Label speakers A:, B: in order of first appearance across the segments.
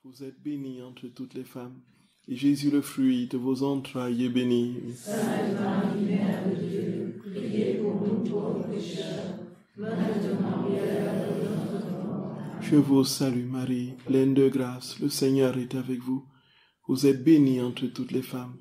A: Vous êtes bénie entre toutes les femmes, et Jésus, le fruit de vos entrailles, est béni.
B: Sainte Marie, Mère de Dieu, priez pour nous pauvres pécheurs, maintenant et à l'heure de notre mort.
A: Je vous salue Marie, pleine de grâce, le Seigneur est avec vous. Vous êtes bénie entre toutes les femmes,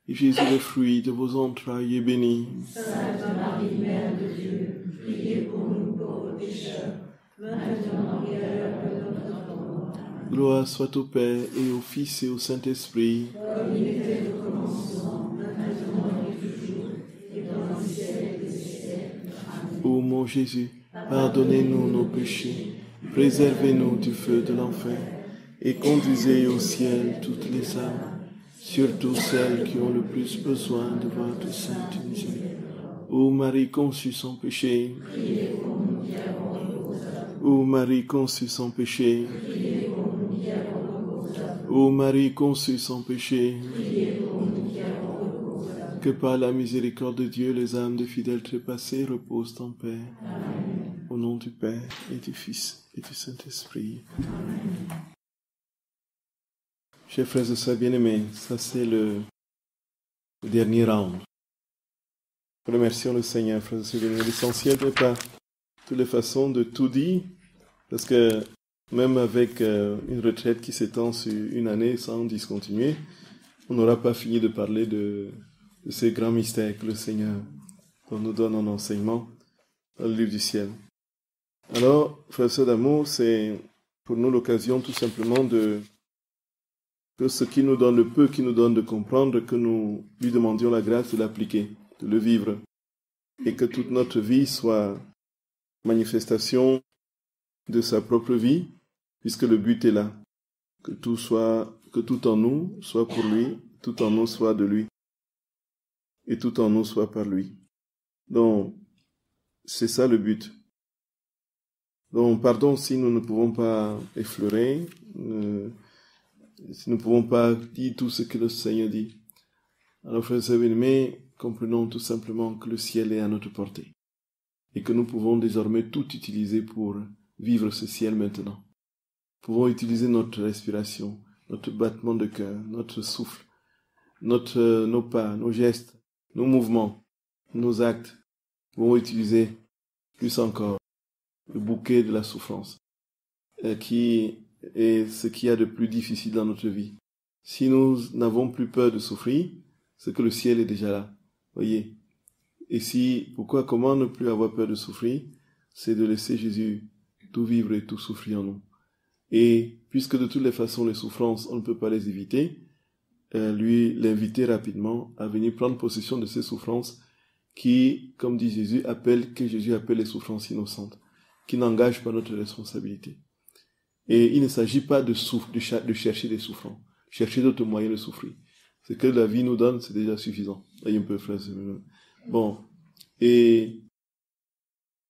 A: et Jésus, le fruit de vos entrailles, est béni.
B: Sainte Marie, Mère de Dieu, priez pour nous pauvres pécheurs, maintenant et à l'heure de notre mort.
A: Gloire soit au Père, et au Fils, et au Saint-Esprit.
B: Comme il était au commencement, maintenant et toujours, et dans les siècles des siècles. Amen.
A: Ô mon Jésus, pardonnez-nous nos péchés, préservez-nous du feu de l'enfer, et conduisez au ciel toutes les âmes, surtout celles qui ont le plus besoin de votre sainte miséricorde. Ô Marie conçue sans péché, ô Marie conçue sans péché, ô Marie conçue sans péché, que par la miséricorde de Dieu, les âmes des fidèles trépassés reposent en paix. Amen. Au nom du Père, et du Fils, et du Saint-Esprit. Amen. Chers frères et sœurs bien-aimés, ça c'est le dernier round. Remercions le Seigneur, frères et sœurs bien-aimés. L'essentiel n'est pas de toutes les façons de tout dire, parce que même avec une retraite qui s'étend sur une année sans discontinuer, on n'aura pas fini de parler de ces grands mystères que le Seigneur nous donne en enseignement dans le livre du ciel. Alors, frères et sœurs d'amour, c'est pour nous l'occasion tout simplement que ce qui nous donne, le peu qui nous donne de comprendre, que nous lui demandions la grâce de l'appliquer, de le vivre, et que toute notre vie soit manifestation de sa propre vie, puisque le but est là, que tout en nous soit pour lui, tout en nous soit de lui, et tout en nous soit par lui. Donc, c'est ça le but. Donc, pardon si nous ne pouvons pas effleurer, si nous ne pouvons pas dire tout ce que le Seigneur dit. Alors, frères et sœurs bien-aimés, comprenons tout simplement que le ciel est à notre portée, et que nous pouvons désormais tout utiliser pour vivre ce ciel maintenant. Nous pouvons utiliser notre respiration, notre battement de cœur, notre souffle, nos pas, nos gestes, nos mouvements, nos actes. Nous pouvons utiliser plus encore le bouquet de la souffrance, qui est ce qu'il y a de plus difficile dans notre vie. Si nous n'avons plus peur de souffrir, c'est que le ciel est déjà là. Voyez. Et comment ne plus avoir peur de souffrir? C'est de laisser Jésus tout vivre et tout souffrir en nous. Et puisque de toutes les façons les souffrances, on ne peut pas les éviter, l'inviter rapidement à venir prendre possession de ces souffrances qui, comme dit Jésus, que Jésus appelle les souffrances innocentes, qui n'engagent pas notre responsabilité. Et il ne s'agit pas de chercher des souffrances, chercher d'autres moyens de souffrir. Ce que la vie nous donne, c'est déjà suffisant. Voyez un peu, frère. Bon. Et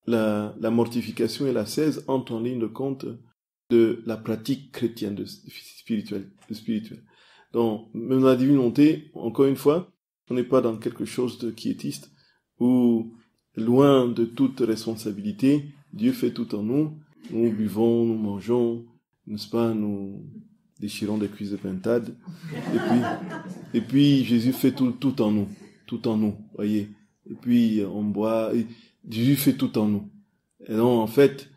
A: la mortification et l'ascèse entrent en ligne de compte de la pratique chrétienne de spirituel. Donc, même dans la divine volonté, encore une fois, on n'est pas dans quelque chose de quiétiste, où, loin de toute responsabilité, Dieu fait tout en nous. Nous buvons, nous mangeons, n'est-ce pas, nous déchirons des cuisses de pintade. Et puis Jésus fait tout en nous, voyez. Et puis on boit, Jésus fait tout en nous. Et donc, en fait,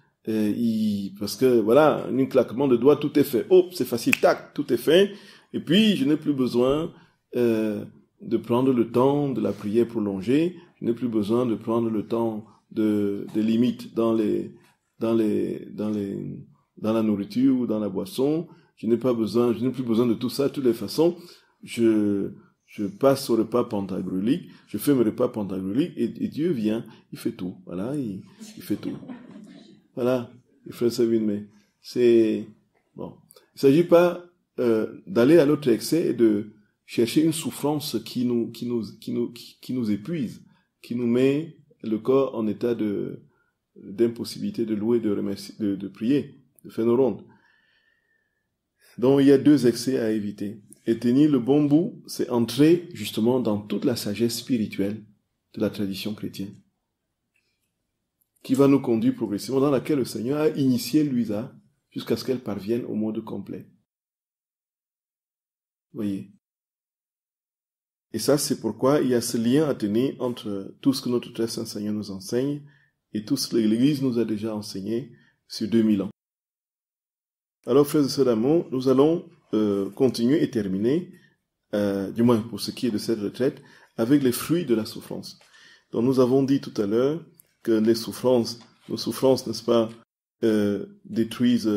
A: parce que, voilà, en un claquement de doigts, tout est fait. Oh, c'est facile, tac, tout est fait. Et puis, je n'ai plus besoin de prendre le temps de la prière prolongée. Je n'ai plus besoin de prendre le temps des limites dans la nourriture ou dans la boisson. Je n'ai plus besoin de tout ça. De toutes les façons, je passe au repas pentagruélique, je fais mes repas pentagruéliques, et Dieu vient, il fait tout. Voilà, il fait tout. Voilà, il fait ça bien, mais c'est bon. Il s'agit pas d'aller à l'autre excès et de chercher une souffrance qui nous épuise, qui nous met le corps en état d'impossibilité de louer, de remercier, de prier, de faire nos rondes. Donc il y a deux excès à éviter. Et tenir le bon bout, c'est entrer justement dans toute la sagesse spirituelle de la tradition chrétienne, qui va nous conduire progressivement, dans laquelle le Seigneur a initié Louisa jusqu'à ce qu'elle parvienne au mode complet. Voyez. Et ça, c'est pourquoi il y a ce lien à tenir entre tout ce que notre très saint Seigneur nous enseigne et tout ce que l'Église nous a déjà enseigné sur 2000 ans. Alors, frères et sœurs d'amour, nous allons continuer et terminer, du moins pour ce qui est de cette retraite, avec les fruits de la souffrance. Donc, nous avons dit tout à l'heure que nos souffrances, n'est-ce pas, détruisent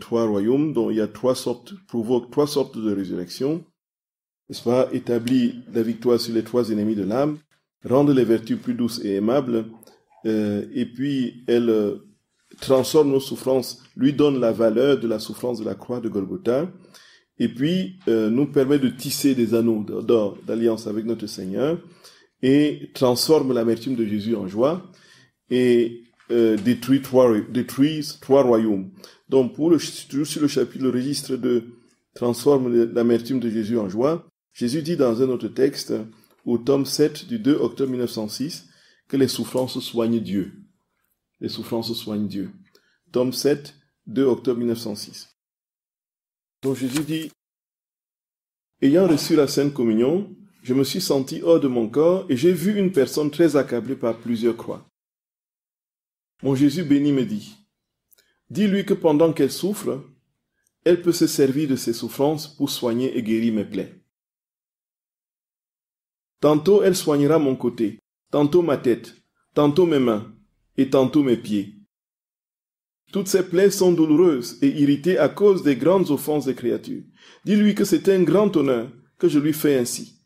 A: 3 royaumes, dont il y a provoquent 3 sortes de résurrection, n'est-ce pas, établit la victoire sur les 3 ennemis de l'âme, rendent les vertus plus douces et aimables, et puis elle transforme nos souffrances, lui donne la valeur de la souffrance de la croix de Golgotha, et puis nous permet de tisser des anneaux d'or d'alliance avec notre Seigneur, et transforme l'amertume de Jésus en joie, et détruit 3 royaumes. Donc sur le chapitre, le registre de transforme l'amertume de Jésus en joie, Jésus dit dans un autre texte, au tome 7 du 2 octobre 1906, que les souffrances soignent Dieu. Les souffrances soignent Dieu. Tome 7, 2 octobre 1906. Donc Jésus dit, ayant reçu la Sainte Communion, je me suis senti hors de mon corps et j'ai vu une personne très accablée par plusieurs croix. Mon Jésus béni me dit, dis-lui que pendant qu'elle souffre, elle peut se servir de ses souffrances pour soigner et guérir mes plaies. Tantôt elle soignera mon côté, tantôt ma tête, tantôt mes mains, et tantôt mes pieds. Toutes ces plaies sont douloureuses et irritées à cause des grandes offenses des créatures. Dis-lui que c'est un grand honneur que je lui fais ainsi.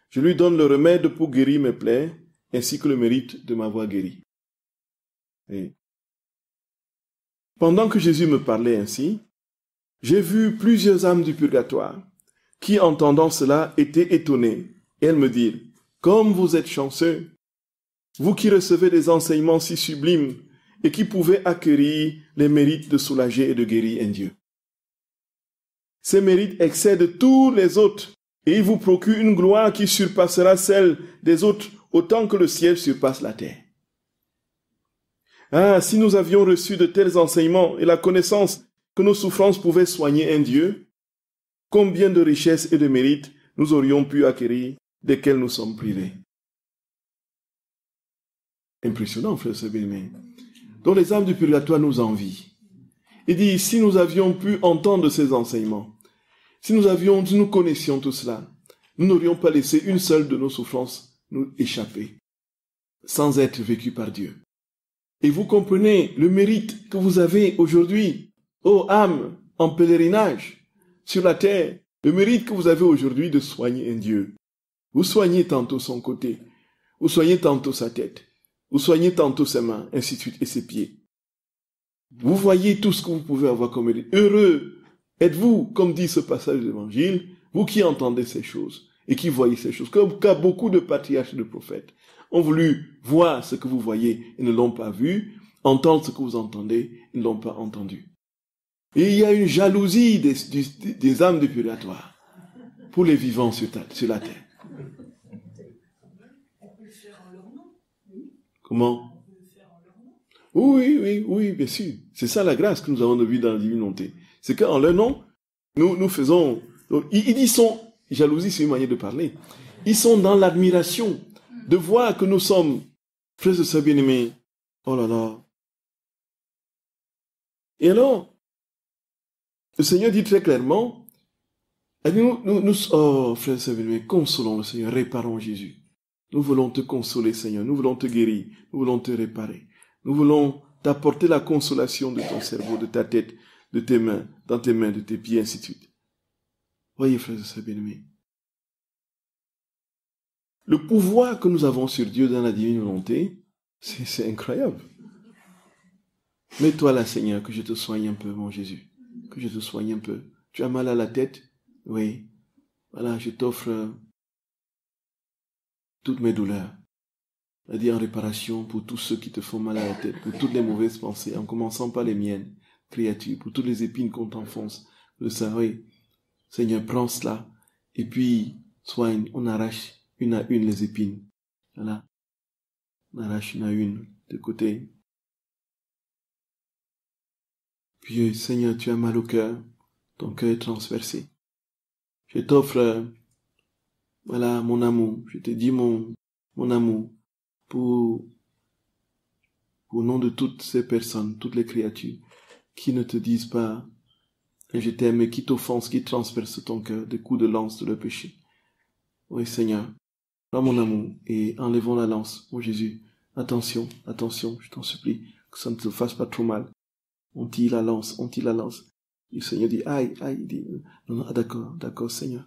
A: Je lui donne le remède pour guérir mes plaies, ainsi que le mérite de m'avoir guéri. Et pendant que Jésus me parlait ainsi, j'ai vu plusieurs âmes du purgatoire, qui, entendant cela, étaient étonnées, et elles me dirent, « Comme vous êtes chanceux, vous qui recevez des enseignements si sublimes, et qui pouvez acquérir les mérites de soulager et de guérir un Dieu. Ces mérites excèdent tous les autres, et ils vous procurent une gloire qui surpassera celle des autres, autant que le ciel surpasse la terre. Ah, si nous avions reçu de tels enseignements et la connaissance que nos souffrances pouvaient soigner un Dieu, combien de richesses et de mérites nous aurions pu acquérir, desquels nous sommes privés. Impressionnant, frère Sebelmé. Donc les âmes du purgatoire nous envient. Il dit, si nous avions pu entendre ces enseignements, si nous connaissions tout cela, nous n'aurions pas laissé une seule de nos souffrances nous échapper, sans être vécues par Dieu. Et vous comprenez le mérite que vous avez aujourd'hui, ô âme en pèlerinage sur la terre, le mérite que vous avez aujourd'hui de soigner un Dieu. Vous soignez tantôt son côté, vous soignez tantôt sa tête, vous soignez tantôt ses mains, ainsi de suite, et ses pieds. Vous voyez tout ce que vous pouvez avoir comme mérite. Heureux êtes-vous, comme dit ce passage de l'Évangile, vous qui entendez ces choses et qui voyez ces choses, car beaucoup de patriarches et de prophètes ont voulu voir ce que vous voyez et ne l'ont pas vu, entendre ce que vous entendez et ne l'ont pas entendu. Et il y a une jalousie des âmes du purgatoire pour les vivants sur la terre. Comment? Oui, bien sûr. C'est ça la grâce que nous avons vue dans la divine volonté. C'est qu'en leur nom, nous faisons... Donc, ils sont... Jalousie, c'est une manière de parler. Ils sont dans l'admiration de voir que nous sommes frères et sœurs bien-aimés. Oh là là. Et alors, le Seigneur dit très clairement, oh frères et sœurs bien-aimés, consolons le Seigneur, réparons Jésus. Nous voulons te consoler, Seigneur. Nous voulons te guérir. Nous voulons te réparer. Nous voulons t'apporter la consolation de ton cerveau, de ta tête, de tes mains, dans tes mains, de tes pieds, ainsi de suite. Voyez, frères et sœurs bien-aimés. Le pouvoir que nous avons sur Dieu dans la divine volonté, c'est incroyable. Mets-toi là, Seigneur, que je te soigne un peu, mon Jésus. Que je te soigne un peu. Tu as mal à la tête? Oui. Voilà, je t'offre toutes mes douleurs. C'est-à-dire en réparation pour tous ceux qui te font mal à la tête, pour toutes les mauvaises pensées, en commençant par les miennes, créatures, pour toutes les épines qu'on t'enfonce. Le savez, Seigneur, prends cela, et puis soigne, on arrache une à une les épines. Voilà. On arrache une à une de côté. Puis, Seigneur, tu as mal au cœur, ton cœur est transpercé. Je t'offre, voilà, mon amour. Je te dis mon amour pour au nom de toutes ces personnes, toutes les créatures qui ne te disent pas je t'aime et qui t'offensent, qui transpercent ton cœur des coups de lance de leur péché. Oui, Seigneur, prends mon amour et enlevons la lance. Oh Jésus, attention, attention, je t'en supplie, que ça ne te fasse pas trop mal. On tire la lance, on tire la lance. Et le Seigneur dit, aïe, aïe, il dit, non, d'accord, Seigneur.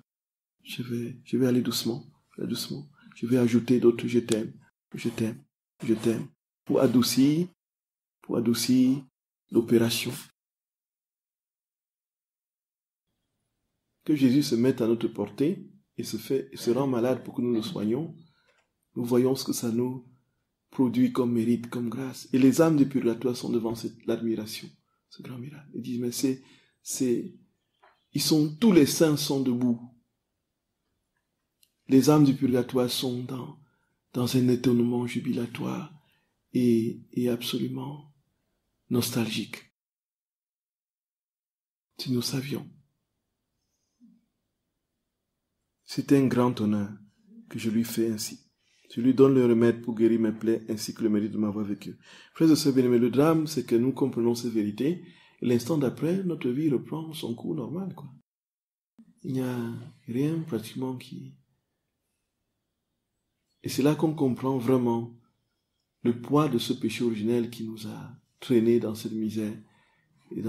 A: Je vais aller doucement, doucement. Je vais ajouter d'autres je t'aime, je t'aime, je t'aime. Pour adoucir l'opération. Que Jésus se mette à notre portée et se rend malade pour que nous le soignions. Nous voyons ce que ça nous produit comme mérite, comme grâce. Et les âmes du purgatoire sont devant l'admiration, ce grand miracle. Ils disent, mais tous les saints sont debout. Les âmes du purgatoire sont dans un étonnement jubilatoire et absolument nostalgique. Si nous savions. C'est un grand honneur que je lui fais ainsi. Je lui donne le remède pour guérir mes plaies ainsi que le mérite de m'avoir vécu. Frères et sœurs bien-aimés, le drame, c'est que nous comprenons ces vérités et l'instant d'après, notre vie reprend son cours normal, quoi. Il n'y a rien pratiquement qui... Et c'est là qu'on comprend vraiment le poids de ce péché originel qui nous a traînés dans cette misère. Et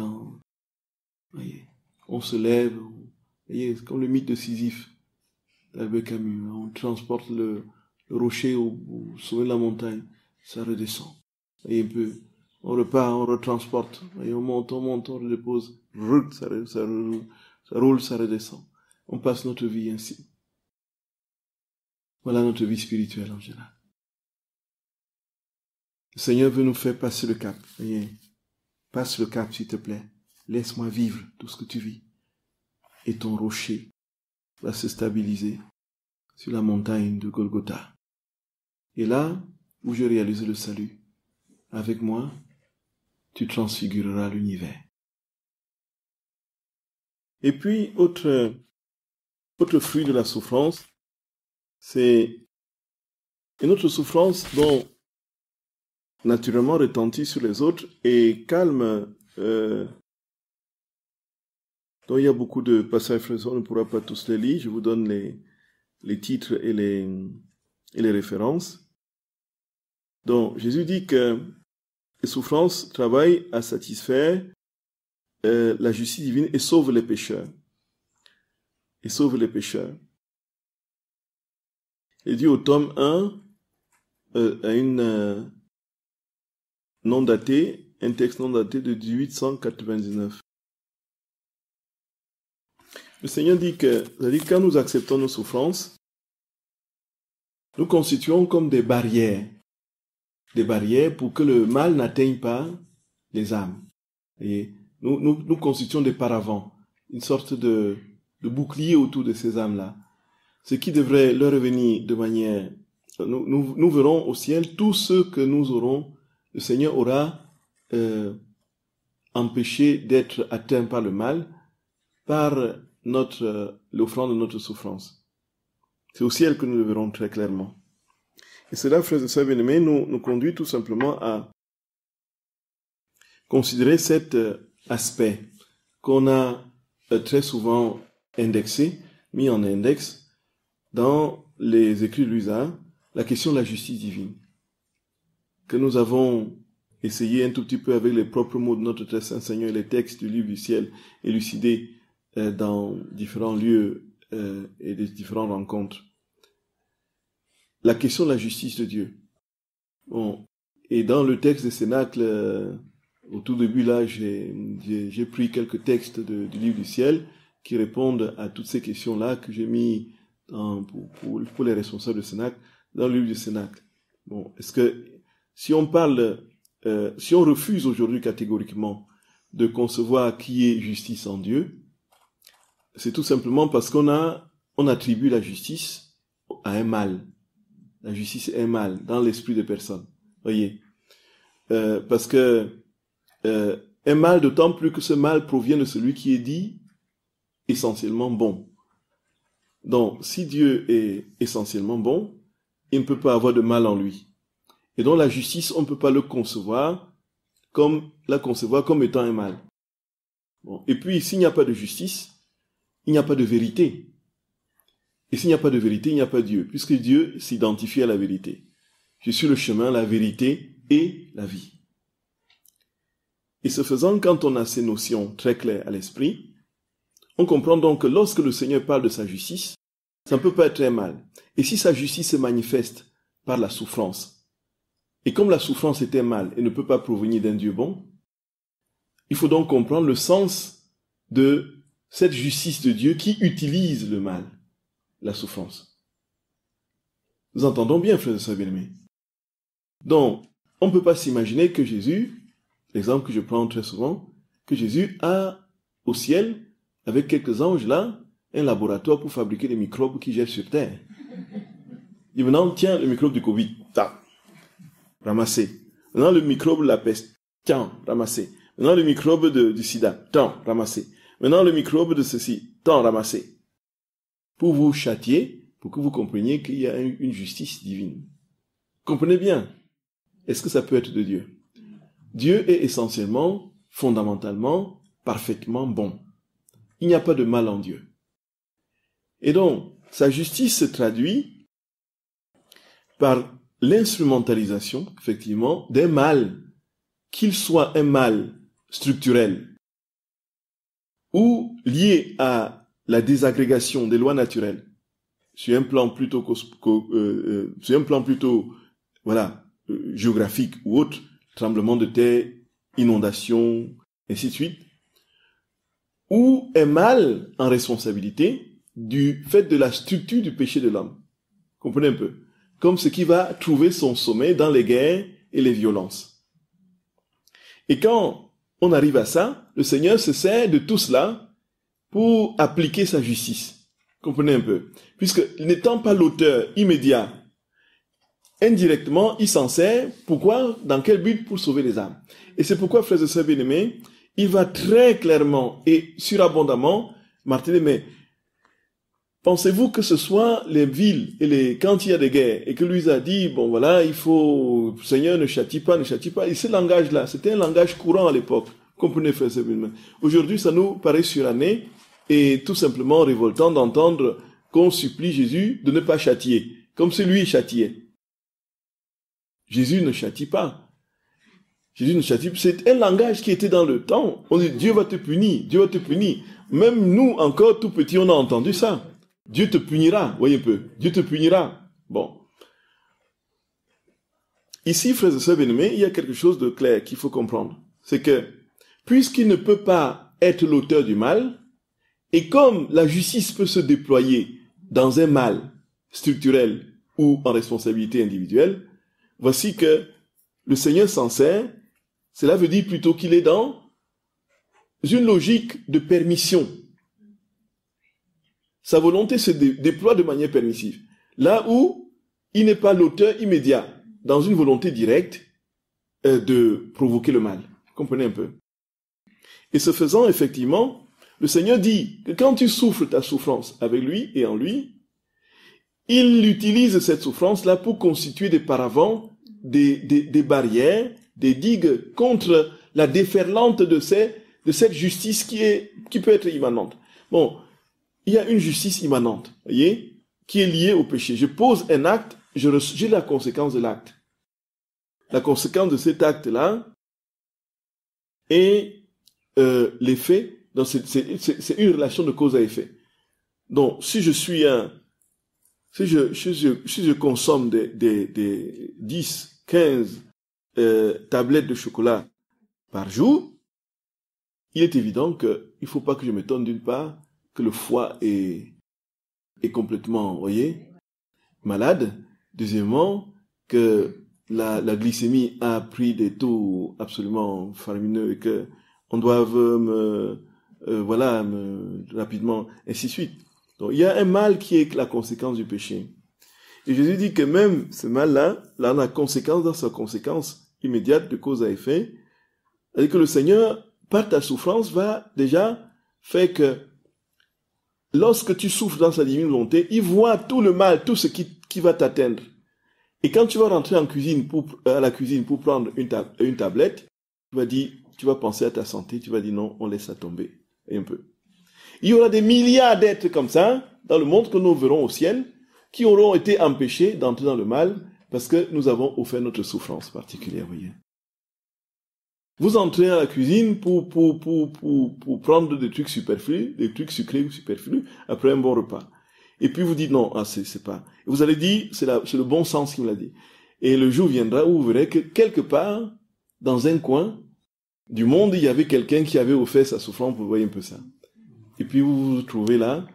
A: voyez, on se lève, voyez, c'est comme le mythe de Sisyphe, d'Albert Camus, on transporte le rocher au sommet de la montagne, ça redescend. Voyez un peu, on repart, on retransporte, voyez, on monte, on redépose, ça roule, ça redescend. On passe notre vie ainsi. Voilà notre vie spirituelle en général. Le Seigneur veut nous faire passer le cap. Voyez, passe le cap s'il te plaît. Laisse-moi vivre tout ce que tu vis. Et ton rocher va se stabiliser sur la montagne de Golgotha. Et là où je réalise le salut, avec moi, tu transfigureras l'univers. Et puis, autre fruit de la souffrance, c'est une autre souffrance dont naturellement retentit sur les autres et calme, dont il y a beaucoup de passages, on ne pourra pas tous les lire, je vous donne les titres et les références. Donc, Jésus dit que les souffrances travaillent à satisfaire la justice divine et sauvent les pécheurs. Il dit au tome 1, à un texte non daté de 1899. Le Seigneur dit que, c'est-à-dire quand nous acceptons nos souffrances, nous constituons comme des barrières pour que le mal n'atteigne pas les âmes. Et nous constituons des paravents, une sorte de bouclier autour de ces âmes-là. Ce qui devrait leur revenir de manière... Nous verrons au ciel tous ceux que nous aurons, le Seigneur aura empêché d'être atteints par le mal, par l'offrande de notre souffrance. C'est au ciel que nous le verrons très clairement. Et cela, frères et sœurs bien-aimés, nous conduit tout simplement à considérer cet aspect qu'on a très souvent mis en index dans les écrits de Luisa, la question de la justice divine, que nous avons essayé un tout petit peu avec les propres mots de notre très saint Seigneur et les textes du livre du ciel élucidés dans différents lieux et des différentes rencontres. La question de la justice de Dieu. Bon, et dans le texte des Cénacles, au tout début là, j'ai pris quelques textes du livre du ciel qui répondent à toutes ces questions-là que j'ai mis pour les responsables de Cénacle dans le livre du Cénacle. Bon, est-ce que si on refuse aujourd'hui catégoriquement de concevoir qui est justice en Dieu, c'est tout simplement parce qu'on attribue la justice à un mal. La justice est un mal dans l'esprit des personnes. Voyez, parce que un mal, d'autant plus que ce mal provient de celui qui est dit essentiellement bon. Donc, si Dieu est essentiellement bon, il ne peut pas avoir de mal en lui. Et donc, la justice, on ne peut pas la concevoir comme étant un mal. Bon. Et puis, s'il n'y a pas de justice, il n'y a pas de vérité. Et s'il n'y a pas de vérité, il n'y a pas Dieu, puisque Dieu s'identifie à la vérité. Je suis le chemin, la vérité et la vie. Et ce faisant, quand on a ces notions très claires à l'esprit, on comprend donc que lorsque le Seigneur parle de sa justice, ça ne peut pas être un mal. Et si sa justice se manifeste par la souffrance, et comme la souffrance est un mal et ne peut pas provenir d'un Dieu bon, il faut donc comprendre le sens de cette justice de Dieu qui utilise le mal, la souffrance. Nous entendons bien, frères et sœurs bien-aimés. Donc, on ne peut pas s'imaginer que Jésus, l'exemple que je prends très souvent, que Jésus a au ciel, avec quelques anges là, un laboratoire pour fabriquer des microbes qui jettent sur terre. Et maintenant, tiens, le microbe du Covid, tac, ramassé. Maintenant, le microbe de la peste, tiens, ramassé. Maintenant, le microbe du sida, tiens, ramassé. Maintenant, le microbe de ceci, tiens, ramassé. Pour vous châtier, pour que vous compreniez qu'il y a une justice divine. Comprenez bien. Est-ce que ça peut être de Dieu? Dieu est essentiellement, fondamentalement, parfaitement bon. Il n'y a pas de mal en Dieu. Et donc, sa justice se traduit par l'instrumentalisation, effectivement, d'un mal, qu'il soit un mal structurel ou lié à la désagrégation des lois naturelles, sur un plan plutôt, géographique ou autre, tremblement de terre, inondation, ainsi de suite, ou un mal en responsabilité du fait de la structure du péché de l'homme. Comprenez un peu? Comme ce qui va trouver son sommet dans les guerres et les violences. Et quand on arrive à ça, le Seigneur se sert de tout cela pour appliquer sa justice. Comprenez un peu? Puisque n'étant pas l'auteur immédiat, indirectement, il s'en sert. Pourquoi? Dans quel but? Pour sauver les âmes. Et c'est pourquoi, frères et sœurs bien-aimés, il va très clairement et surabondamment marteler, mais pensez-vous que ce soit les villes et quand il y a des guerres et que lui a dit, bon voilà, il faut, Seigneur ne châtie pas. Et ce langage-là, c'était un langage courant à l'époque. Comprenez, frères et sœurs bien-aimés. Aujourd'hui, ça nous paraît suranné et tout simplement révoltant d'entendre qu'on supplie Jésus de ne pas châtier, comme si lui châtiait. Jésus ne châtie pas. Jésus ne châtie pas. C'est un langage qui était dans le temps. On dit, Dieu va te punir, Dieu va te punir. Même nous, encore tout petits, on a entendu ça. Dieu te punira, voyez un peu. Dieu te punira. Bon. Ici, frères et sœurs bien-aimés, il y a quelque chose de clair qu'il faut comprendre. C'est que, puisqu'il ne peut pas être l'auteur du mal, et comme la justice peut se déployer dans un mal structurel ou en responsabilité individuelle, voici que le Seigneur s'en sert. Cela veut dire plutôt qu'il est dans une logique de permission. Sa volonté se déploie de manière permissive. Là où il n'est pas l'auteur immédiat, dans une volonté directe de provoquer le mal. Comprenez un peu. Et ce faisant, effectivement, le Seigneur dit que quand tu souffres ta souffrance avec lui et en lui, il utilise cette souffrance-là pour constituer des paravents, des barrières, des digues contre la déferlante de cette justice qui peut être immanente. Bon, il y a une justice immanente, voyez, qui est liée au péché. Je pose un acte, j'ai la conséquence de l'acte. La conséquence de cet acte-là est l'effet. Donc c'est une relation de cause à effet. Donc si je consomme des 10, 15 tablettes de chocolat par jour, il est évident qu'il ne faut pas que je m'étonne d'une part que le foie est complètement, voyez, malade. Deuxièmement, que la glycémie a pris des taux absolument faramineux et que on doit rapidement, ainsi de suite. Donc il y a un mal qui est la conséquence du péché. Et Jésus dit que même ce mal-là, là, on a conséquence dans sa conséquence immédiate de cause à effet. C'est-à-dire que le Seigneur, par ta souffrance, va déjà faire que lorsque tu souffres dans sa divine volonté, il voit tout le mal, tout ce qui va t'atteindre. Et quand tu vas rentrer à la cuisine pour prendre une tablette, tu vas penser à ta santé, tu vas dire non, on laisse ça tomber un peu. Il y aura des milliards d'êtres comme ça dans le monde que nous verrons au ciel, qui auront été empêchés d'entrer dans le mal parce que nous avons offert notre souffrance particulière, voyez. Vous entrez à la cuisine pour prendre des trucs superflus, des trucs sucrés ou superflus, après un bon repas. Et puis vous dites non, c'est pas. Et vous allez dire, c'est le bon sens qui me l'a dit. Et le jour viendra où vous verrez que quelque part, dans un coin du monde, il y avait quelqu'un qui avait offert sa souffrance, vous voyez un peu ça. Et puis vous vous trouvez là,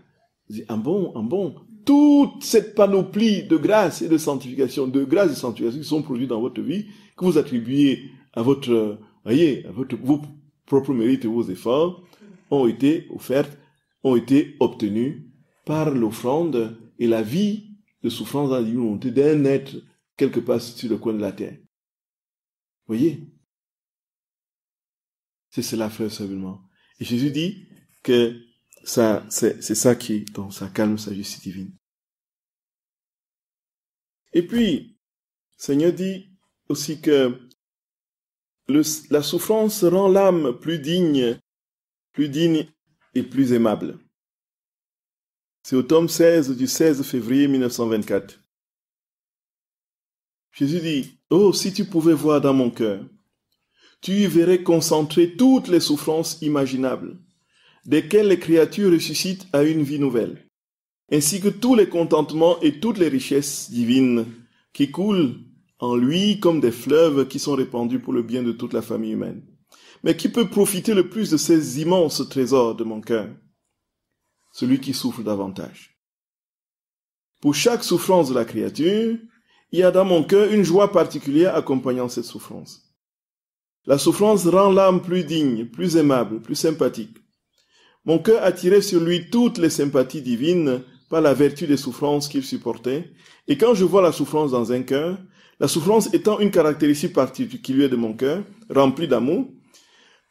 A: vous dites, bon, toute cette panoplie de grâce et de sanctification, qui sont produites dans votre vie, que vous attribuez à vos propres mérites et vos efforts, ont été offertes, ont été obtenues par l'offrande et la vie de souffrance dans la divine volonté d'un être quelque part sur le coin de la terre. Voyez? C'est cela, frère, simplement. Et Jésus dit que c'est ça donc ça calme sa justice divine. Et puis, Seigneur dit aussi que la souffrance rend l'âme plus digne et plus aimable. C'est au tome 16 du 16 février 1924. Jésus dit, « Oh, si tu pouvais voir dans mon cœur, tu y verrais concentrer toutes les souffrances imaginables, desquelles les créatures ressuscitent à une vie nouvelle, ainsi que tous les contentements et toutes les richesses divines qui coulent en lui comme des fleuves qui sont répandus pour le bien de toute la famille humaine. Mais qui peut profiter le plus de ces immenses trésors de mon cœur? Celui qui souffre davantage. Pour chaque souffrance de la créature, il y a dans mon cœur une joie particulière accompagnant cette souffrance. La souffrance rend l'âme plus digne, plus aimable, plus sympathique. Mon cœur attirait sur lui toutes les sympathies divines par la vertu des souffrances qu'il supportait, et quand je vois la souffrance dans un cœur, la souffrance étant une caractéristique particulière de mon cœur, rempli d'amour,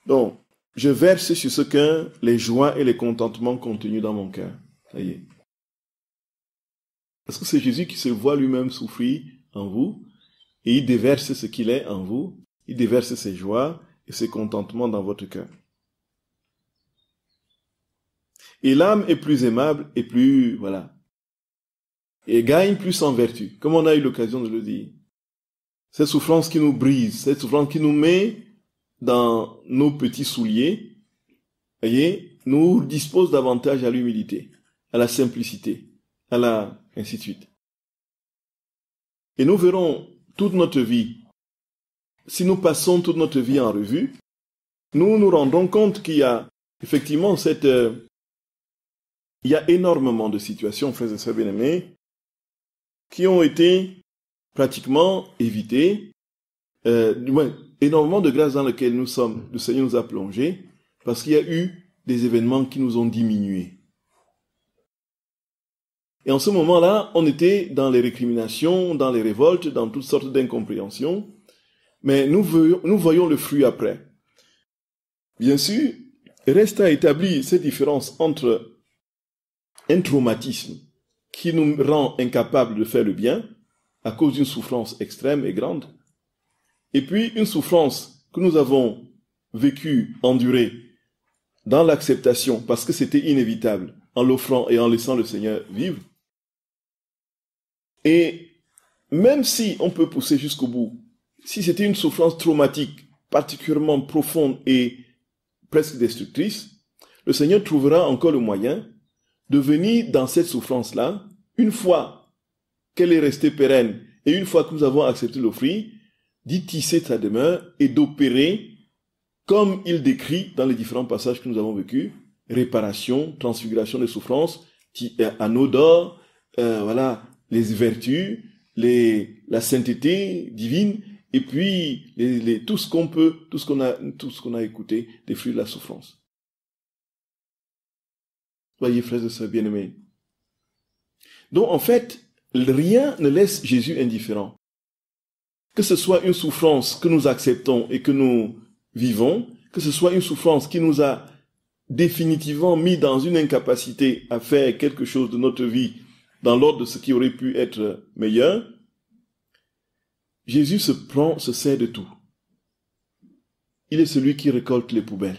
A: donc je verse sur ce cœur les joies et les contentements contenus dans mon cœur. Ça y est. Parce que c'est Jésus qui se voit lui-même souffrir en vous, et il déverse ce qu'il est en vous, il déverse ses joies et ses contentements dans votre cœur. Et l'âme est plus aimable et plus, et gagne plus en vertu, comme on a eu l'occasion de le dire. Cette souffrance qui nous brise, cette souffrance qui nous met dans nos petits souliers, voyez, nous dispose davantage à l'humilité, à la simplicité, ainsi de suite. Et nous verrons toute notre vie, si nous passons toute notre vie en revue, nous nous rendons compte qu'il y a effectivement il y a énormément de situations, frères et sœurs bien-aimés, qui ont été pratiquement évitées, énormément de grâces dans lesquelles nous sommes, le Seigneur nous a plongés, parce qu'il y a eu des événements qui nous ont diminués. Et en ce moment-là, on était dans les récriminations, dans les révoltes, dans toutes sortes d'incompréhensions, mais nous voyons le fruit après. Bien sûr, reste à établir cette différence entre un traumatisme qui nous rend incapables de faire le bien à cause d'une souffrance extrême et grande, et puis une souffrance que nous avons vécue, endurée, dans l'acceptation, parce que c'était inévitable, en l'offrant et en laissant le Seigneur vivre. Et même si on peut pousser jusqu'au bout, si c'était une souffrance traumatique, particulièrement profonde et presque destructrice, le Seigneur trouvera encore le moyen de venir dans cette souffrance-là, une fois qu'elle est restée pérenne, et une fois que nous avons accepté l'offrir, d'y tisser sa demeure et d'opérer, comme il décrit dans les différents passages que nous avons vécus, réparation, transfiguration des souffrances, anneaux d'or, les vertus, la sainteté divine, et puis tout ce qu'on a écouté des fruits de la souffrance. Voyez, frères et sœurs bien-aimés. Donc, en fait, rien ne laisse Jésus indifférent. Que ce soit une souffrance que nous acceptons et que nous vivons, que ce soit une souffrance qui nous a définitivement mis dans une incapacité à faire quelque chose de notre vie dans l'ordre de ce qui aurait pu être meilleur, Jésus se sert de tout. Il est celui qui récolte les poubelles.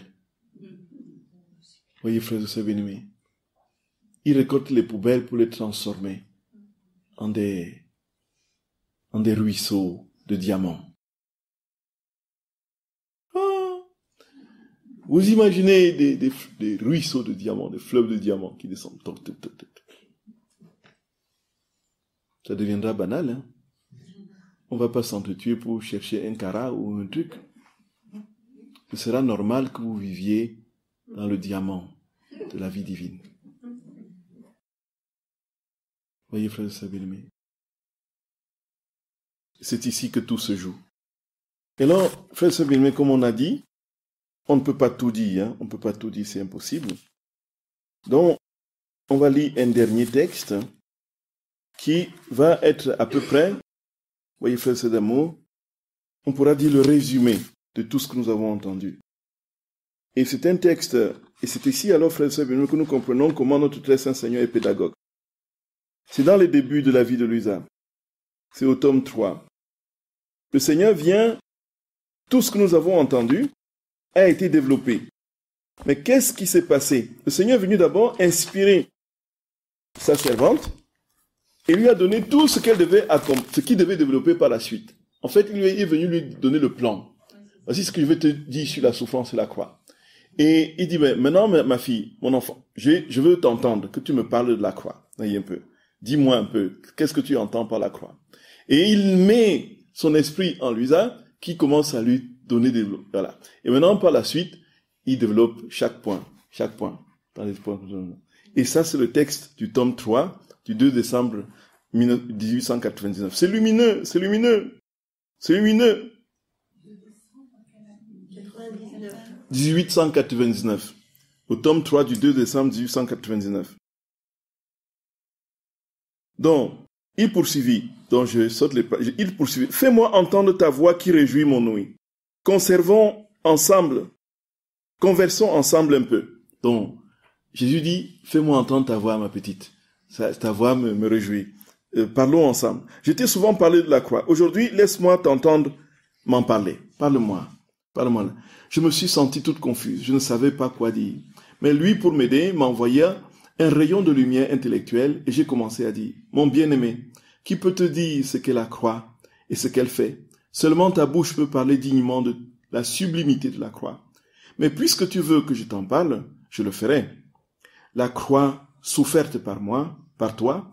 A: Voyez, frères et sœurs bien-aimés, il récolte les poubelles pour les transformer en des ruisseaux de diamants. Vous imaginez des ruisseaux de diamants, des fleuves de diamants qui descendent. Ça deviendra banal, hein? On ne va pas s'entretuer pour chercher un carat ou un truc. Ce sera normal que vous viviez dans le diamant de la vie divine. Voyez, frères et sœurs bien-aimés, c'est ici que tout se joue. Et là, frères et sœurs bien-aimés, comme on a dit, on ne peut pas tout dire, hein? On ne peut pas tout dire, c'est impossible. Donc, on va lire un dernier texte qui va être à peu près, voyez, frères et sœurs d'amour, on pourra dire le résumé de tout ce que nous avons entendu. Et c'est un texte, et c'est ici alors, frères et sœurs bien-aimés, que nous comprenons comment notre très saint Seigneur est pédagogue. C'est dans les débuts de la vie de Luisa. C'est au tome 3. Le Seigneur vient, tout ce que nous avons entendu a été développé. Mais qu'est-ce qui s'est passé? Le Seigneur est venu d'abord inspirer sa servante et lui a donné tout ce qu'il devait développer par la suite. En fait, il est venu lui donner le plan. Voici ce que je vais te dire sur la souffrance et la croix. Et il dit, mais maintenant, ma fille, mon enfant, je veux t'entendre, que tu me parles de la croix. Voyez un peu. Dis-moi un peu, qu'est-ce que tu entends par la croix? Et il met son esprit en Luisa, qui commence à lui donner des... Voilà. Et maintenant, par la suite, il développe chaque point. Par les points. Et ça, c'est le texte du tome 3, du 2 décembre 1899. C'est lumineux. 1899. Au tome 3 du 2 décembre 1899. Donc, il poursuivit. Donc, je saute les pages. Il poursuivit. Fais-moi entendre ta voix qui réjouit mon ouïe. Conversons ensemble un peu. Donc, Jésus dit, fais-moi entendre ta voix, ma petite. Ta voix me réjouit. Parlons ensemble. Je t'ai souvent parlé de la croix. Aujourd'hui, laisse-moi t'entendre m'en parler. Parle-moi. Je me suis sentie toute confuse. Je ne savais pas quoi dire. Mais lui, pour m'aider, m'envoya un rayon de lumière intellectuelle et j'ai commencé à dire, mon bien-aimé, qui peut te dire ce qu'est la croix et ce qu'elle fait? Seulement ta bouche peut parler dignement de la sublimité de la croix. Mais puisque tu veux que je t'en parle, je le ferai. La croix soufferte par toi,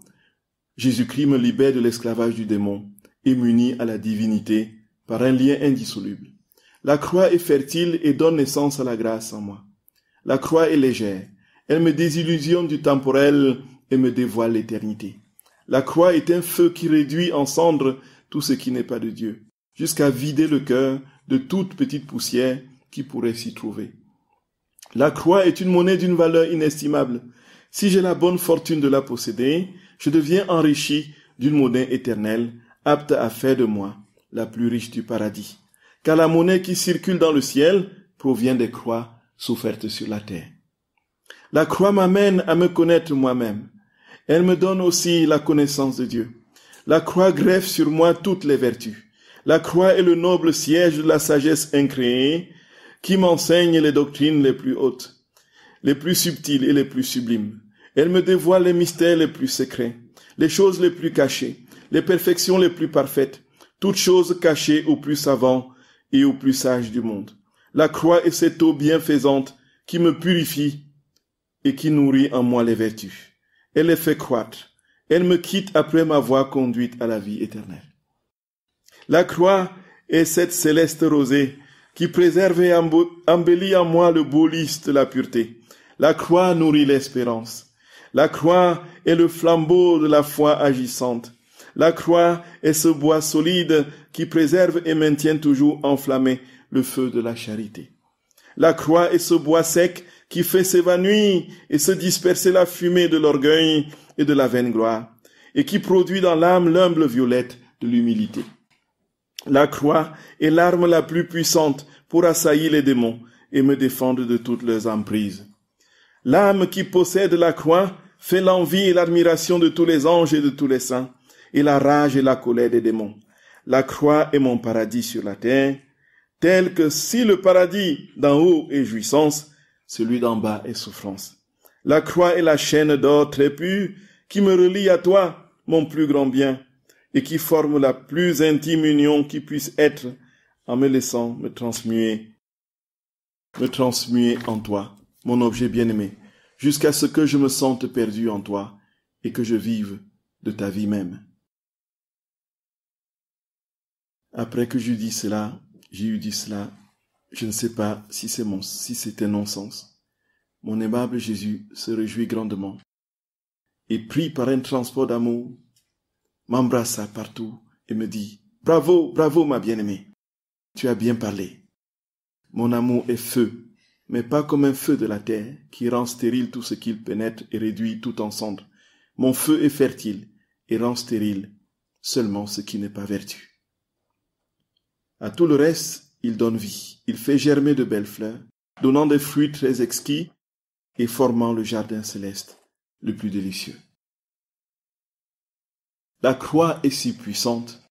A: Jésus-Christ me libère de l'esclavage du démon et m'unit à la divinité par un lien indissoluble. La croix est fertile et donne naissance à la grâce en moi. La croix est légère. Elle me désillusionne du temporel et me dévoile l'éternité. La croix est un feu qui réduit en cendres tout ce qui n'est pas de Dieu, jusqu'à vider le cœur de toute petite poussière qui pourrait s'y trouver. La croix est une monnaie d'une valeur inestimable. Si j'ai la bonne fortune de la posséder, je deviens enrichi d'une monnaie éternelle, apte à faire de moi la plus riche du paradis. Car la monnaie qui circule dans le ciel provient des croix souffertes sur la terre. La croix m'amène à me connaître moi-même. Elle me donne aussi la connaissance de Dieu. La croix greffe sur moi toutes les vertus. La croix est le noble siège de la sagesse incréée qui m'enseigne les doctrines les plus hautes, les plus subtiles et les plus sublimes. Elle me dévoile les mystères les plus secrets, les choses les plus cachées, les perfections les plus parfaites, toutes choses cachées aux plus savants et aux plus sages du monde. La croix est cette eau bienfaisante qui me purifie et qui nourrit en moi les vertus. Elle les fait croître. Elle me quitte après m'avoir conduite à la vie éternelle. La croix est cette céleste rosée qui préserve et embellit en moi le beau lys de la pureté. La croix nourrit l'espérance. La croix est le flambeau de la foi agissante. La croix est ce bois solide qui préserve et maintient toujours enflammé le feu de la charité. La croix est ce bois sec qui fait s'évanouir et se disperser la fumée de l'orgueil et de la vaine gloire, et qui produit dans l'âme l'humble violette de l'humilité. La croix est l'arme la plus puissante pour assaillir les démons et me défendre de toutes leurs emprises. L'âme qui possède la croix fait l'envie et l'admiration de tous les anges et de tous les saints, et la rage et la colère des démons. La croix est mon paradis sur la terre, tel que si le paradis d'en haut est jouissance, celui d'en bas est souffrance. La croix est la chaîne d'or très pure qui me relie à toi, mon plus grand bien, et qui forme la plus intime union qui puisse être en me laissant me transmuer en toi, mon objet bien-aimé, jusqu'à ce que je me sente perdu en toi et que je vive de ta vie même. Après que j'ai eu dit cela, je ne sais pas si c'était non-sens. Mon aimable Jésus se réjouit grandement et pris par un transport d'amour, m'embrassa partout et me dit « Bravo, bravo ma bien-aimée, tu as bien parlé. Mon amour est feu, mais pas comme un feu de la terre qui rend stérile tout ce qu'il pénètre et réduit tout en cendres. Mon feu est fertile et rend stérile seulement ce qui n'est pas vertu. À tout le reste, il donne vie. Il fait germer de belles fleurs, donnant des fruits très exquis et formant le jardin céleste le plus délicieux. La croix est si puissante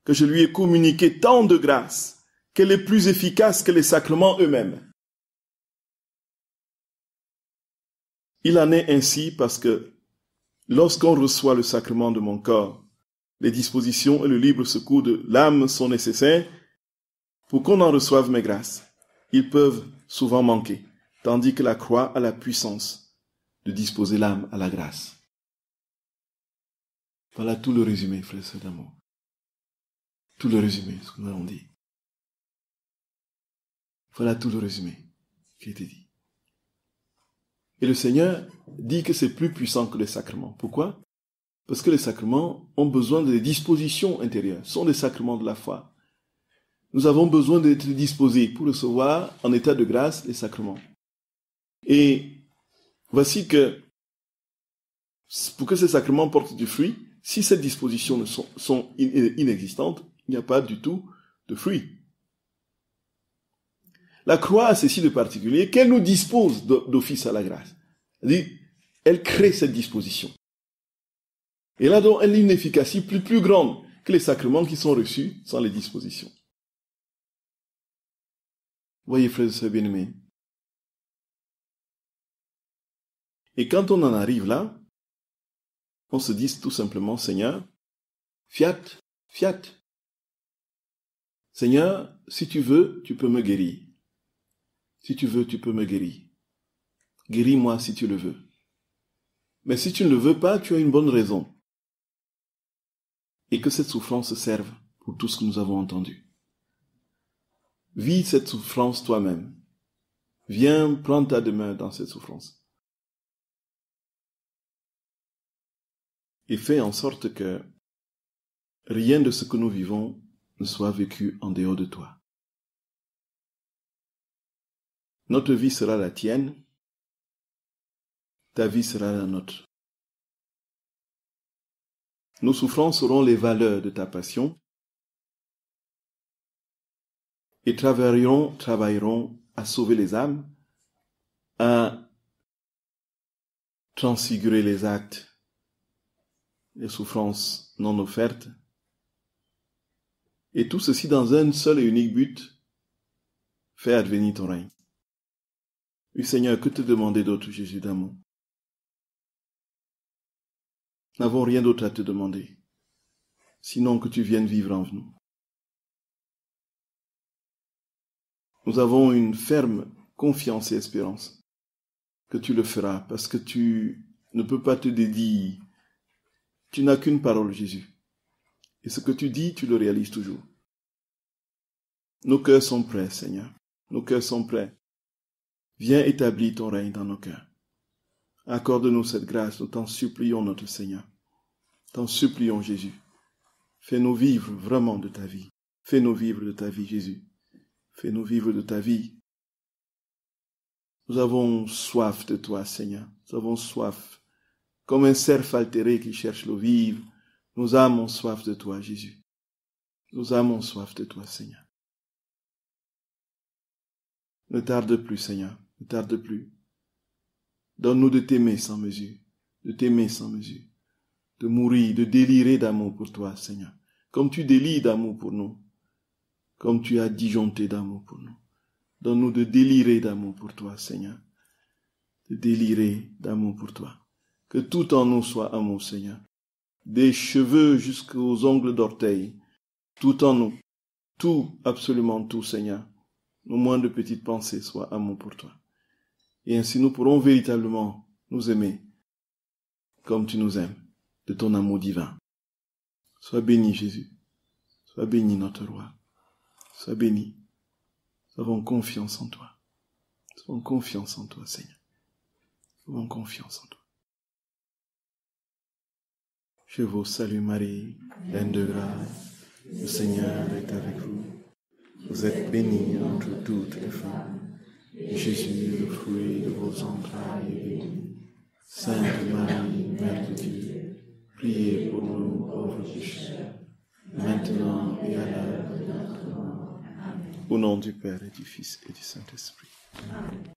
A: que je lui ai communiqué tant de grâce qu'elle est plus efficace que les sacrements eux-mêmes. Il en est ainsi parce que lorsqu'on reçoit le sacrement de mon corps, les dispositions et le libre secours de l'âme sont nécessaires pour qu'on en reçoive mes grâces. Ils peuvent souvent manquer, tandis que la croix a la puissance de disposer l'âme à la grâce. Voilà tout le résumé, frères et sœurs d'amour. Tout le résumé, ce que nous avons dit. Voilà tout le résumé qui a été dit. Et le Seigneur dit que c'est plus puissant que les sacrements. Pourquoi? Parce que les sacrements ont besoin de dispositions intérieures. Ce sont des sacrements de la foi. Nous avons besoin d'être disposés pour recevoir en état de grâce les sacrements. Et voici que pour que ces sacrements portent du fruit, si ces dispositions sont inexistantes, il n'y a pas du tout de fruit. La croix a ceci de particulier qu'elle nous dispose d'office à la grâce. Elle crée cette disposition. Et là, donc, elle a une efficacité plus grande que les sacrements qui sont reçus sans les dispositions. Voyez, frères et sœurs bien-aimés. Et quand on en arrive là, on se dit tout simplement, Seigneur, fiat, fiat. Seigneur, si tu veux, tu peux me guérir. Si tu veux, tu peux me guérir. Guéris-moi si tu le veux. Mais si tu ne le veux pas, tu as une bonne raison. Et que cette souffrance serve pour tout ce que nous avons entendu. Vis cette souffrance toi-même. Viens prendre ta demeure dans cette souffrance. Et fais en sorte que rien de ce que nous vivons ne soit vécu en dehors de toi. Notre vie sera la tienne, ta vie sera la nôtre. Nos souffrances seront les valeurs de ta passion et travailleront à sauver les âmes, à transfigurer les actes, les souffrances non offertes, et tout ceci dans un seul et unique but, faire advenir ton règne. Oui, Seigneur, que te demander d'autre, Jésus d'amour? Nous n'avons rien d'autre à te demander, sinon que tu viennes vivre en nous. Nous avons une ferme confiance et espérance que tu le feras, parce que tu ne peux pas te dédier. Tu n'as qu'une parole, Jésus. Et ce que tu dis, tu le réalises toujours. Nos cœurs sont prêts, Seigneur. Nos cœurs sont prêts. Viens établir ton règne dans nos cœurs. Accorde-nous cette grâce, nous t'en supplions, notre Seigneur. T'en supplions, Jésus. Fais-nous vivre vraiment de ta vie. Fais-nous vivre de ta vie, Jésus. Fais-nous vivre de ta vie. Nous avons soif de toi, Seigneur. Nous avons soif. Comme un cerf altéré qui cherche l'eau vive, nous avons soif de toi, Jésus. Nous avons soif de toi, Seigneur. Ne tarde plus, Seigneur. Ne tarde plus. Donne-nous de t'aimer sans mesure, de t'aimer sans mesure, de mourir, de délirer d'amour pour toi, Seigneur. Comme tu délires d'amour pour nous, comme tu as disjoncté d'amour pour nous. Donne-nous de délirer d'amour pour toi, Seigneur. De délirer d'amour pour toi. Que tout en nous soit amour, Seigneur. Des cheveux jusqu'aux ongles d'orteil. Tout en nous. Tout, absolument tout, Seigneur. Nos moindres petites pensées soient amour pour toi. Et ainsi nous pourrons véritablement nous aimer comme tu nous aimes, de ton amour divin. Sois béni, Jésus. Sois béni, notre roi. Sois béni. Nous avons confiance en toi. Nous avons confiance en toi, Seigneur. Nous avons confiance en toi. Je vous salue Marie, pleine de grâce. Le Seigneur est avec vous. Vous êtes bénie entre toutes les femmes. Et Jésus, le fruit de vos entrailles, est béni. Sainte Marie, Mère de Dieu, priez pour nous pauvres pécheurs, maintenant et à l'heure de notre mort. Amen. Au nom du Père et du Fils et du Saint-Esprit. Amen.